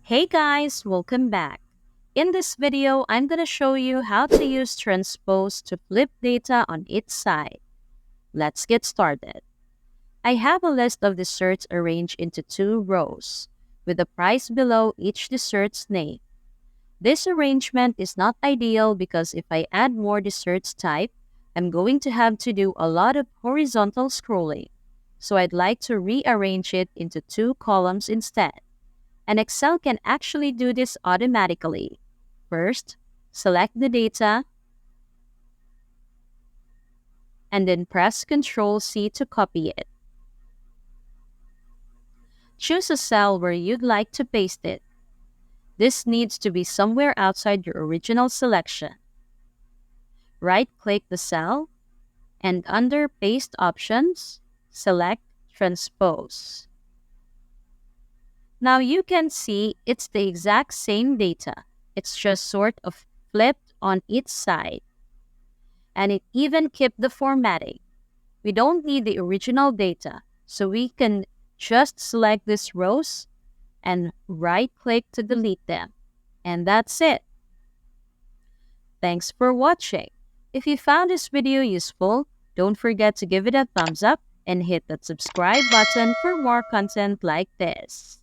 Hey guys, welcome back. In this video, I'm going to show you how to use transpose to flip data on its side. Let's get started. I have a list of desserts arranged into two rows, with the price below each dessert's name. This arrangement is not ideal because if I add more desserts type, I'm going to have to do a lot of horizontal scrolling. So I'd like to rearrange it into two columns instead. And Excel can actually do this automatically. First, select the data, and then press Ctrl+C to copy it. Choose a cell where you'd like to paste it. This needs to be somewhere outside your original selection. Right-click the cell, and under Paste Options, select Transpose. Now you can see it's the exact same data. It's just sort of flipped on its side. And it even kept the formatting. We don't need the original data, so we can just select these rows and right-click to delete them. And that's it. Thanks for watching. If you found this video useful, don't forget to give it a thumbs up and hit that subscribe button for more content like this.